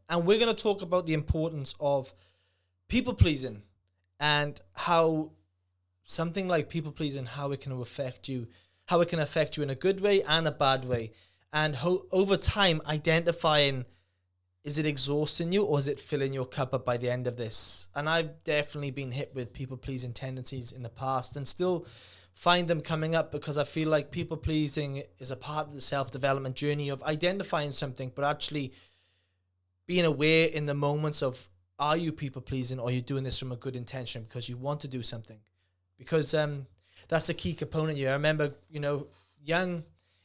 And we're going to talk about the importance of people pleasing and how something like people pleasing, how it can affect you in a good way and a bad way. And over time, identifying, is it exhausting you or is it filling your cup up by the end of this? And I've definitely been hit with people pleasing tendencies in the past and still find them coming up, because I feel like people pleasing is a part of the self-development journey of identifying something, but actually being aware in the moments of, are you people pleasing, or are you doing this from a good intention because you want to do something? Because that's the key component here. I remember, young,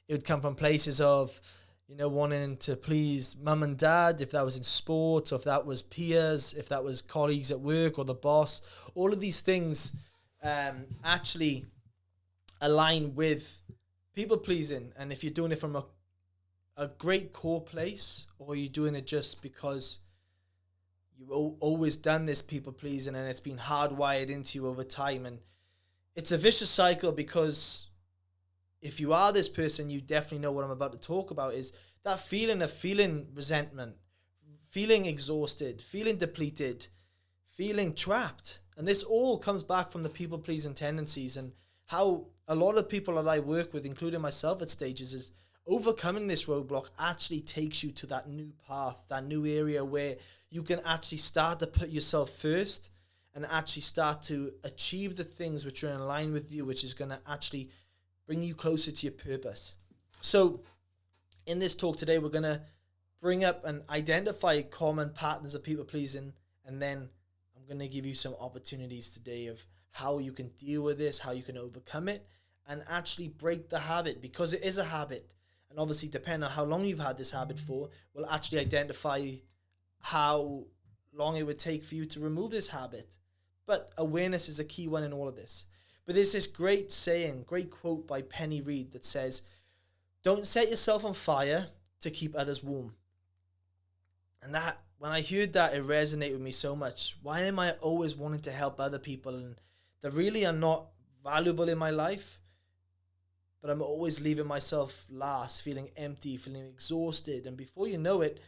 it would come from places of, wanting to please mum and dad, if that was in sports, or if that was peers, if that was colleagues at work or the boss. All of these things actually align with people pleasing. And if you're doing it from a great core place, or you're doing it just because you've always done this people pleasing and it's been hardwired into you over time. And it's a vicious cycle, because if you are this person, you definitely know what I'm about to talk about, is that feeling of feeling resentment, feeling exhausted, feeling depleted, feeling trapped. And this all comes back from the people pleasing tendencies, and how a lot of people that I work with, including myself at stages, is overcoming this roadblock actually takes you to that new path, that new area where you can actually start to put yourself first and actually start to achieve the things which are in line with you, which is going to actually bring you closer to your purpose. So in this talk today, we're going to bring up and identify common patterns of people pleasing, and then I'm going to give you some opportunities today of how you can deal with this, how you can overcome it, and actually break the habit, because it is a habit. And obviously, depending on how long you've had this habit for, will actually identify how long it would take for you to remove this habit. But awareness is a key one in all of this. But there's this great saying, great quote by Penny Reed that says, "Don't set yourself on fire to keep others warm." And that, when I heard that, it resonated with me so much. Why am I always wanting to help other people and that really are not valuable in my life? But I'm always leaving myself last, feeling empty, feeling exhausted. And before you know it,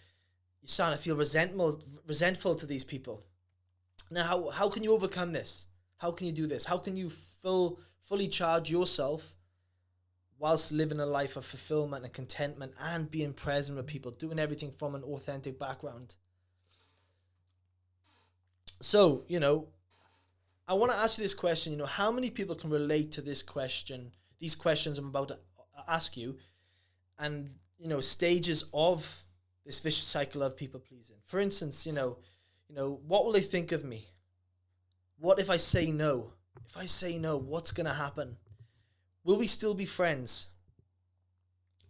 you're starting to feel resentful to these people. Now, how can you overcome this? How can you do this? How can you fully charge yourself whilst living a life of fulfillment and contentment and being present with people, doing everything from an authentic background? So, I want to ask you this question, how many people can relate to this question, these questions I'm about to ask you, and, stages of this vicious cycle of people pleasing? For instance, what will they think of me? What if I say no? If I say no, what's going to happen? Will we still be friends?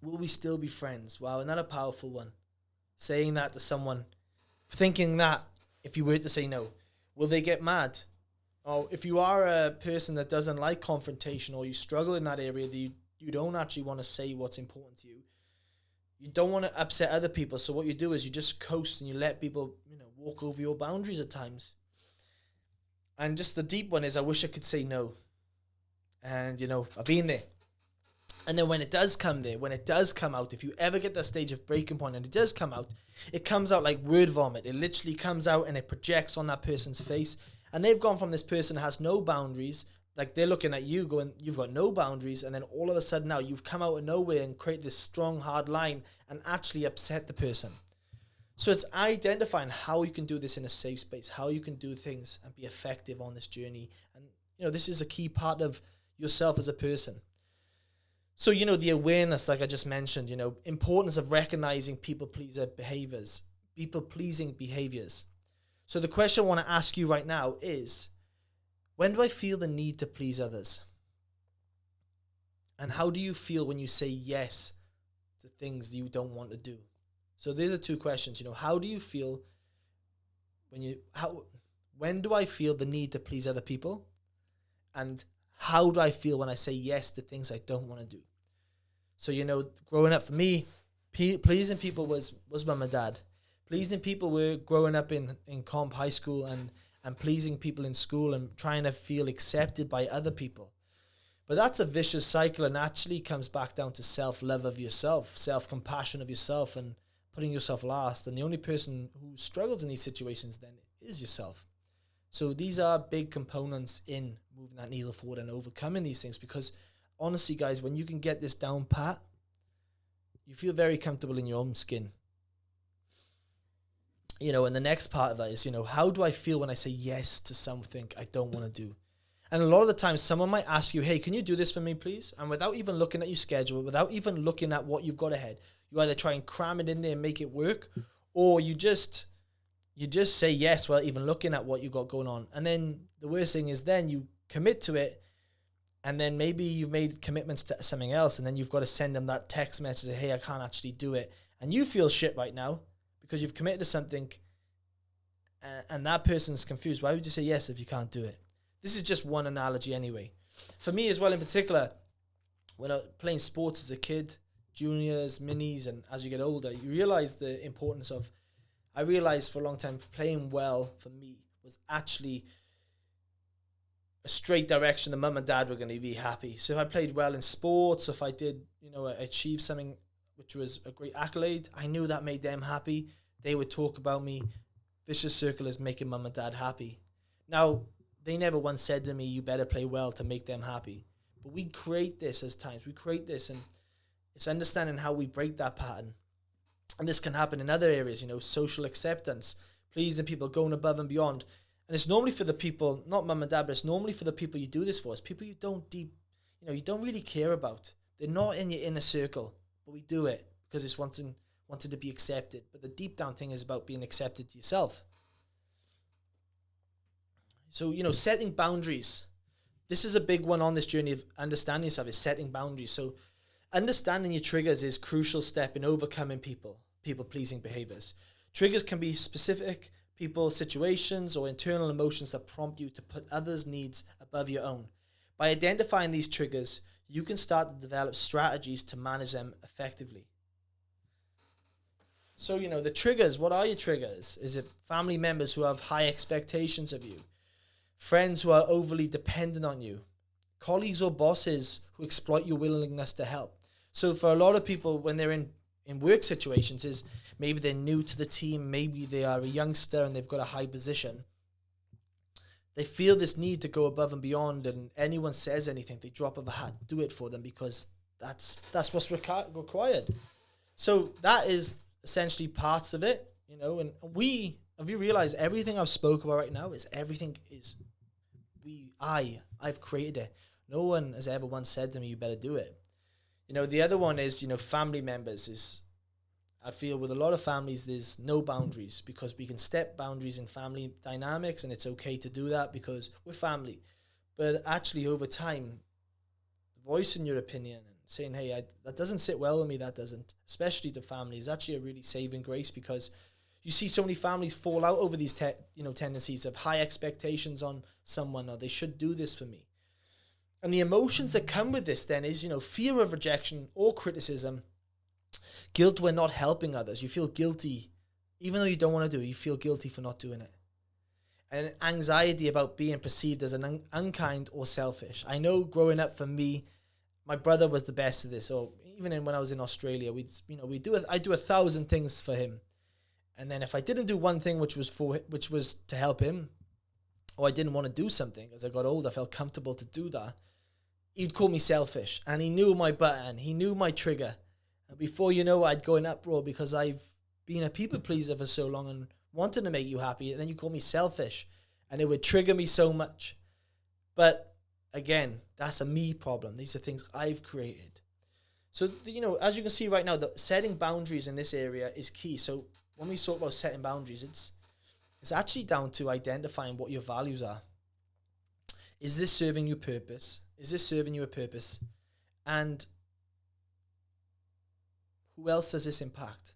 Will we still be friends? Wow, isn't that a powerful one? Saying that to someone, thinking that if you were to say no, will they get mad? Or if you are a person that doesn't like confrontation, or you struggle in that area, that you don't actually want to say what's important to you, you don't want to upset other people, so what you do is you just coast and you let people, walk over your boundaries at times. And just the deep one is, I wish I could say no. And, I've been there. And then when it does come there, when it does come out, if you ever get that stage of breaking point and it does come out, it comes out like word vomit. It literally comes out and it projects on that person's face. And they've gone from this person that has no boundaries, like they're looking at you going, you've got no boundaries. And then all of a sudden now you've come out of nowhere and create this strong, hard line and actually upset the person. So it's identifying how you can do this in a safe space, how you can do things and be effective on this journey. And, this is a key part of yourself as a person. So, the awareness, like I just mentioned, importance of recognizing people-pleasing behaviors. So the question I want to ask you right now is, when do I feel the need to please others? And how do you feel when you say yes to things you don't want to do? So these are two questions, how do you feel when do I feel the need to please other people? And how do I feel when I say yes to things I don't want to do? So, growing up for me, pleasing people was mum and dad. Pleasing people were growing up in comp high school and pleasing people in school and trying to feel accepted by other people. But that's a vicious cycle and actually comes back down to self-love of yourself, self-compassion of yourself, and putting yourself last, and the only person who struggles in these situations then is yourself. So these are big components in moving that needle forward and overcoming these things, because honestly, guys, when you can get this down pat, you feel very comfortable in your own skin. You know, and the next part of that is, you know, how do I feel when I say yes to something I don't want to do? And a lot of the times someone might ask you, hey, can you do this for me, please? And without even looking at your schedule, without even looking at what you've got ahead, you either try and cram it in there and make it work, or you just say yes without even looking at what you've got going on. And then the worst thing is then you commit to it, and then maybe you've made commitments to something else, and then you've got to send them that text message, hey, I can't actually do it. And you feel shit right now because you've committed to something, and that person's confused. Why would you say yes if you can't do it? This is just one analogy anyway. For me as well in particular, when I was playing sports as a kid, juniors, minis, and as you get older, you realize the importance of, I realized for a long time, playing well for me was actually a straight direction the mum and dad were going to be happy. So if I played well in sports, if I did, you know, achieve something which was a great accolade, I knew that made them happy. They would talk about me. Vicious circle is making mum and dad happy. Now, they never once said to me, you better play well to make them happy. But we create this as times. We create this, and it's understanding how we break that pattern. And this can happen in other areas, you know, social acceptance, pleasing people, going above and beyond. And it's normally for the people, not mum and dad, but it's normally for the people you do this for. It's people you don't you don't really care about. They're not in your inner circle, but we do it because it's wanting to be accepted. But the deep down thing is about being accepted to yourself. So, you know, setting boundaries. This is a big one on this journey of understanding yourself, is setting boundaries. So understanding your triggers is a crucial step in overcoming people-pleasing behaviors. Triggers can be specific people, situations, or internal emotions that prompt you to put others' needs above your own. By identifying these triggers, you can start to develop strategies to manage them effectively. So, you know, the triggers, what are your triggers? Is it family members who have high expectations of you? Friends who are overly dependent on you? Colleagues or bosses who exploit your willingness to help? So for a lot of people, when they're in work situations, is maybe they're new to the team, maybe they are a youngster and they've got a high position. They feel this need to go above and beyond, and anyone says anything, they drop of a hat, do it for them, because that's what's required. So that is essentially parts of it, you know, and have you realized everything I've spoke about right now is I've created it. No one has ever once said to me, you better do it. You know, the other one is, you know, family members is, I feel with a lot of families, there's no boundaries, because we can step boundaries in family dynamics, and it's okay to do that because we're family. But actually over time, voicing your opinion and saying, hey, that doesn't sit well with me, that doesn't, especially to family, is actually a really saving grace, because you see so many families fall out over these tendencies of high expectations on someone, or they should do this for me. And the emotions that come with this then is, you know, fear of rejection or criticism, guilt when not helping others. You feel guilty, even though you don't want to do it, you feel guilty for not doing it. And anxiety about being perceived as an unkind or selfish. I know growing up for me, my brother was the best of this. Or even when I was in Australia, I do 1,000 things for him. And then if I didn't do one thing, which was to help him, or I didn't want to do something, as I got older, I felt comfortable to do that, he'd call me selfish. And he knew my button. He knew my trigger. And before you know, I'd go in uproar because I've been a people pleaser for so long and wanted to make you happy. And then you call me selfish. And it would trigger me so much. But again, that's a me problem. These are things I've created. So, you know, as you can see right now, setting boundaries in this area is key. So when we talk about setting boundaries, it's actually down to identifying what your values are. Is this serving you purpose? Is this serving you a purpose? And who else does this impact?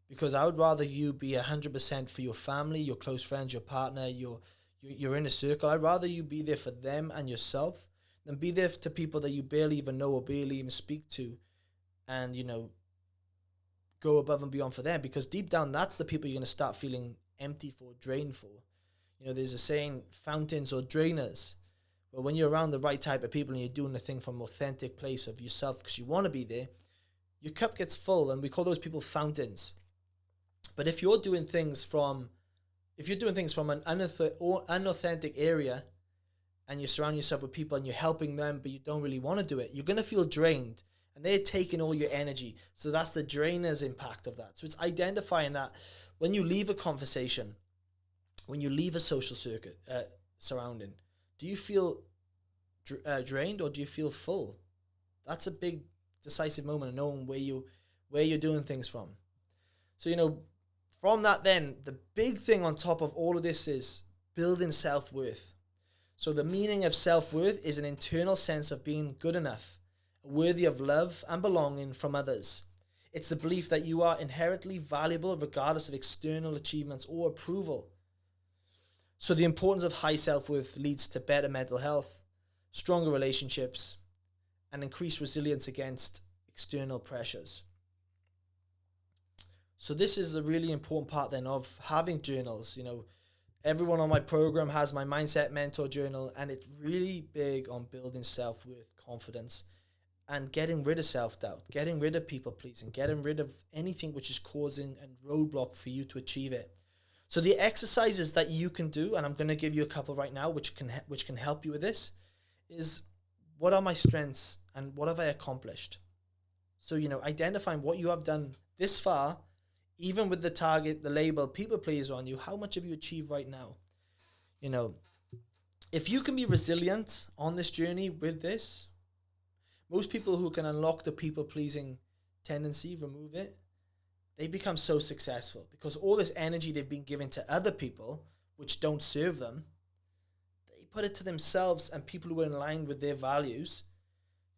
Because I would rather you be 100% for your family, your close friends, your partner, your inner circle. I'd rather you be there for them and yourself than be there to people that you barely even know or barely even speak to, and, you know, go above and beyond for them, because deep down, that's the people you're going to start feeling empty for, drained for. You know, there's a saying, fountains or drainers. But when you're around the right type of people and you're doing the thing from an authentic place of yourself because you want to be there, your cup gets full, and we call those people fountains. But if you're doing things from an unauthentic area, and you surround yourself with people and you're helping them, but you don't really want to do it, you're going to feel drained, and they're taking all your energy. So that's the drainer's impact of that. So it's identifying that when you leave a conversation, when you leave a social circuit surrounding, do you feel drained, or do you feel full? That's a big decisive moment of knowing where you're doing things from. So, from that, then the big thing on top of all of this is building self-worth. So the meaning of self-worth is an internal sense of being good enough, worthy of love and belonging from others. It's the belief that you are inherently valuable regardless of external achievements or approval. So the importance of high self-worth leads to better mental health, stronger relationships, and increased resilience against external pressures. So this is a really important part then of having journals. Everyone on my program has my Mindset Mentor journal, and it's really big on building self-worth, confidence, and getting rid of self-doubt, getting rid of people-pleasing, getting rid of anything which is causing a roadblock for you to achieve it. So the exercises that you can do, and I'm going to give you a couple right now, which can help you with this, is what are my strengths and what have I accomplished? So, identifying what you have done this far, even with the target, the label, people pleaser on you, how much have you achieved right now? If you can be resilient on this journey with this, most people who can unlock the people pleasing tendency, remove it, they become so successful because all this energy they've been giving to other people, which don't serve them, they put it to themselves and people who are in line with their values.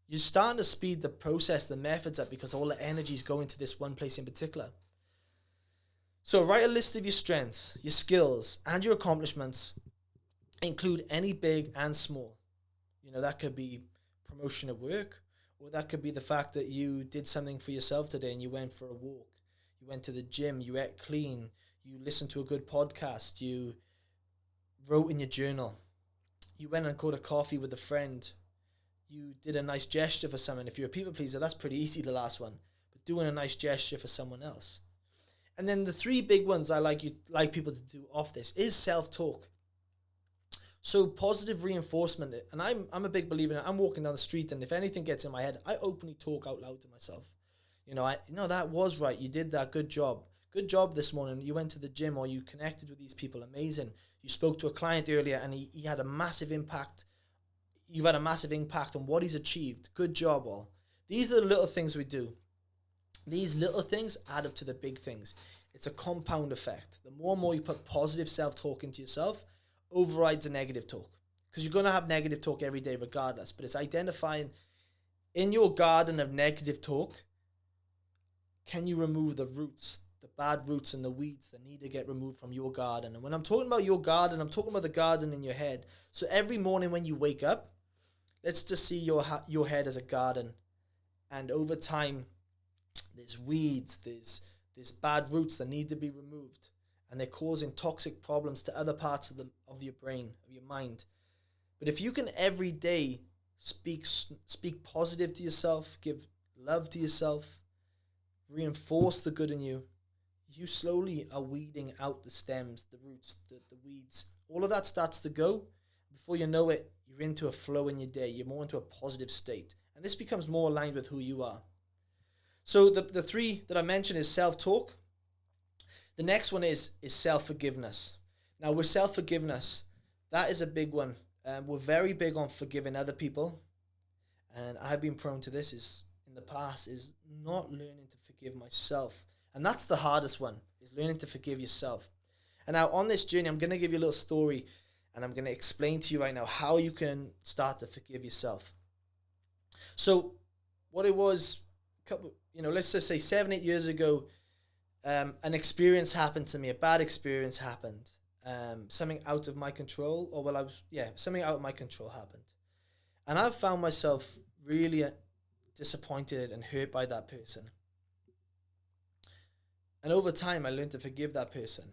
You're starting to speed the process, the methods up, because all the energy is going to this one place in particular. So write a list of your strengths, your skills, and your accomplishments. Include any big and small. That could be promotion at work, or that could be the fact that you did something for yourself today and you went for a walk. You went to the gym, you ate clean, you listened to a good podcast, you wrote in your journal, you went and caught a coffee with a friend, you did a nice gesture for someone. If you're a people pleaser, that's pretty easy, the last one. But doing a nice gesture for someone else. And then the three big ones I like people to do off this is self-talk. So positive reinforcement, and I'm a big believer in it. I'm walking down the street, and if anything gets in my head, I openly talk out loud to myself. That was right. You did that. Good job. Good job this morning. You went to the gym, or you connected with these people. Amazing. You spoke to a client earlier, and he had a massive impact. You've had a massive impact on what he's achieved. Good job, all. These are the little things we do. These little things add up to the big things. It's a compound effect. The more and more you put positive self-talk into yourself, overrides the negative talk. Because you're going to have negative talk every day regardless. But it's identifying in your garden of negative talk, can you remove the roots, the bad roots and the weeds that need to get removed from your garden? And when I'm talking about your garden, I'm talking about the garden in your head. So every morning when you wake up, let's just see your head as a garden. And over time, there's weeds, there's bad roots that need to be removed, and they're causing toxic problems to other parts of your brain, of your mind. But if you can every day speak positive to yourself, give love to yourself, reinforce the good in you, you slowly are weeding out the stems, the roots, the weeds. All of that starts to go. Before you know it, you're into a flow in your day. You're more into a positive state. And this becomes more aligned with who you are. So the three that I mentioned is self-talk. The next one is self-forgiveness. Now, with self-forgiveness, that is a big one. We're very big on forgiving other people. And I've been prone to this in the past, is not learning to forgive myself. And that's the hardest one, is learning to forgive yourself. And now on this journey, I'm going to give you a little story, and I'm going to explain to you right now how you can start to forgive yourself. So what it was, let's just say 7-8 years ago, an experience happened to me, a bad experience happened. Something out of my control, something out of my control happened. And I found myself really disappointed and hurt by that person. And over time, I learned to forgive that person.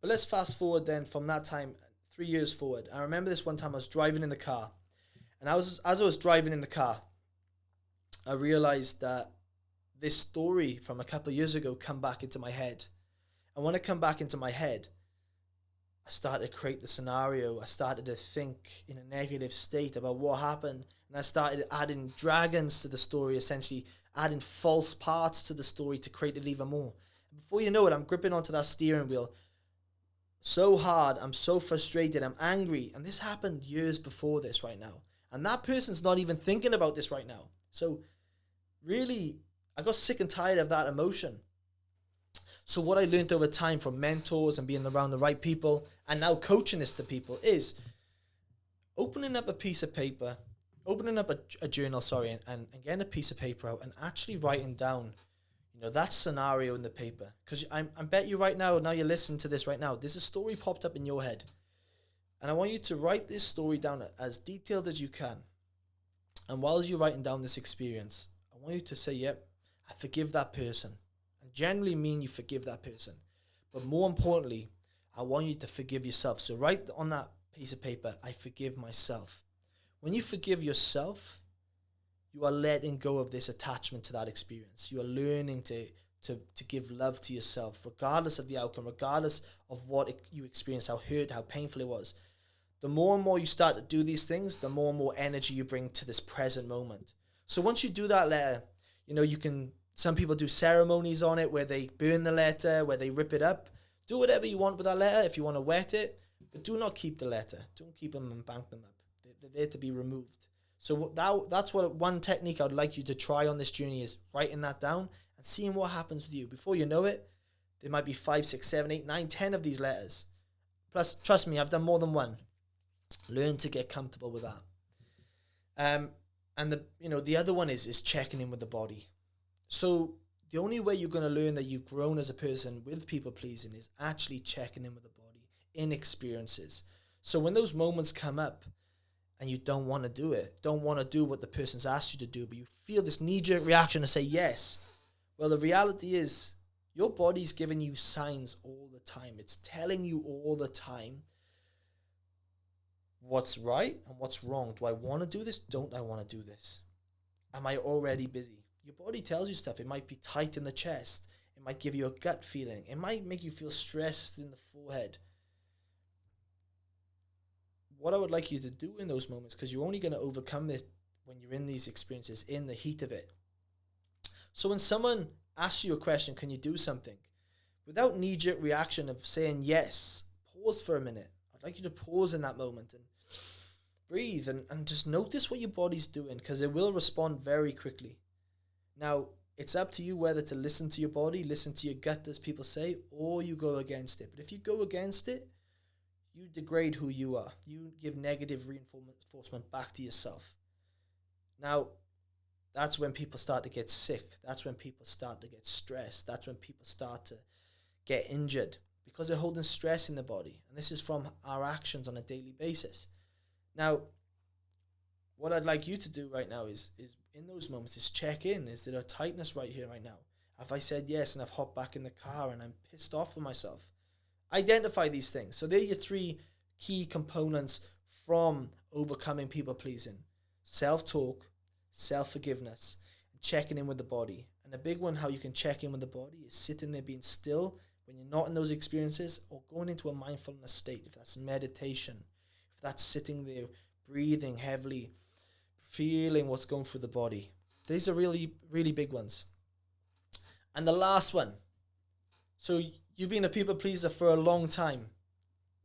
But let's fast forward then from that time, 3 years forward. I remember this one time I was driving in the car. And as I was driving in the car, I realized that this story from a couple of years ago come back into my head. And when it come back into my head, I started to create the scenario. I started to think in a negative state about what happened. And I started adding dragons to the story, essentially adding false parts to the story to create it even more. And before you know it, I'm gripping onto that steering wheel so hard. I'm so frustrated. I'm angry. And this happened years before this right now. And that person's not even thinking about this right now. So really, I got sick and tired of that emotion. So what I learned over time from mentors and being around the right people and now coaching this to people is opening up a piece of paper, opening up a journal, and getting a piece of paper out and actually writing down, that scenario in the paper. Because I bet you right now you're listening to this right now, there's a story popped up in your head. And I want you to write this story down as detailed as you can. And while you're writing down this experience, I want you to say, yep, I forgive that person. And generally mean you forgive that person. But more importantly, I want you to forgive yourself. So write on that piece of paper, I forgive myself. When you forgive yourself, you are letting go of this attachment to that experience. You are learning to give love to yourself, regardless of the outcome, regardless of what you experienced, how hurt, how painful it was. The more and more you start to do these things, the more and more energy you bring to this present moment. So once you do that letter, some people do ceremonies on it where they burn the letter, where they rip it up. Do whatever you want with that letter if you want to wet it, but do not keep the letter. Don't keep them and bank them up. They're there to be removed. So that's what one technique I'd like you to try on this journey is writing that down and seeing what happens with you. Before you know it, there might be 5, 6, 7, 8, 9, 10 of these letters. Plus, trust me, I've done more than one. Learn to get comfortable with that. And the other one is checking in with the body. So the only way you're going to learn that you've grown as a person with people pleasing is actually checking in with the body in experiences. So when those moments come up and you don't want to do it, don't want to do what the person's asked you to do, but you feel this knee-jerk reaction to say yes. Well, the reality is your body's giving you signs all the time. It's telling you all the time what's right and what's wrong. Do I want to do this? Don't I want to do this? Am I already busy? Your body tells you stuff. It might be tight in the chest. It might give you a gut feeling. It might make you feel stressed in the forehead. What I would like you to do in those moments, because you're only going to overcome this when you're in these experiences, in the heat of it. So when someone asks you a question, can you do something? Without knee-jerk reaction of saying yes, pause for a minute. I'd like you to pause in that moment and breathe and just notice what your body's doing, because it will respond very quickly. Now, it's up to you whether to listen to your body, listen to your gut, as people say, or you go against it. But if you go against it, you degrade who you are. You give negative reinforcement back to yourself. Now, that's when people start to get sick. That's when people start to get stressed. That's when people start to get injured because they're holding stress in the body. And this is from our actions on a daily basis. Now, what I'd like you to do right now is in those moments is check in. Is there a tightness right here, right now? Have I said yes and I've hopped back in the car and I'm pissed off with myself? Identify these things. So they're your 3 key components from overcoming people pleasing: self-talk, self-forgiveness, and checking in with the body. And a big one, how you can check in with the body, is sitting there being still when you're not in those experiences, or going into a mindfulness state. If that's meditation, if that's sitting there breathing heavily, feeling what's going through the body. These are really, really big ones. And the last one. So you've been a people pleaser for a long time.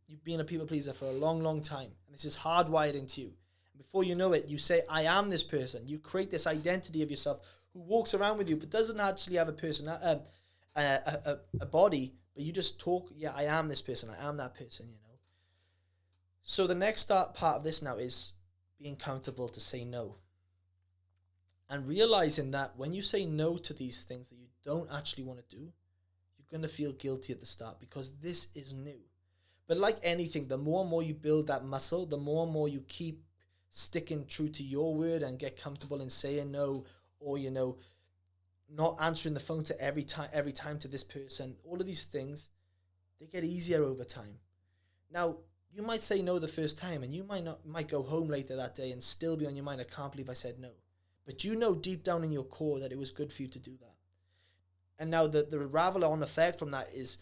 You've been a people pleaser for a long, long time. And this is hardwired into you. And before you know it, you say, I am this person. You create this identity of yourself who walks around with you, but doesn't actually have a person, a body, but you just talk, yeah, I am this person. I am that person, So the next part of this now is being comfortable to say no. And realizing that when you say no to these things that you don't actually want to do, you're going to feel guilty at the start because this is new. But like anything, the more and more you build that muscle, the more and more you keep sticking true to your word and get comfortable in saying no, or, not answering the phone to every time to this person. All of these things, they get easier over time. Now, you might say no the first time, and you might go home later that day and still be on your mind, I can't believe I said no. But you know deep down in your core that it was good for you to do that. And now the ravel-on effect from that is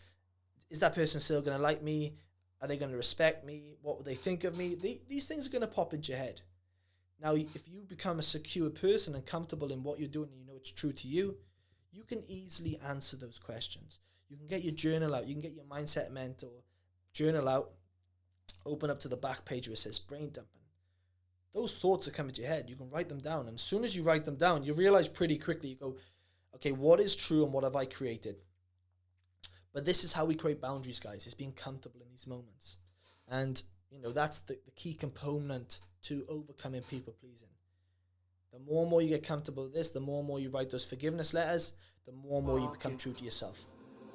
that person still going to like me? Are they going to respect me? What would they think of me? These things are going to pop into your head. Now, if you become a secure person and comfortable in what you're doing and you know it's true to you, you can easily answer those questions. You can get your journal out. You can get your mindset mentor journal out, open up to the back page where it says brain dumping. Those thoughts are coming to your head. You can write them down. And as soon as you write them down, you realize pretty quickly, you go, okay, what is true and what have I created? But this is how we create boundaries, guys. It's being comfortable in these moments. And, that's the key component to overcoming people pleasing. The more and more you get comfortable with this, the more and more you write those forgiveness letters, the more and more you become true to yourself.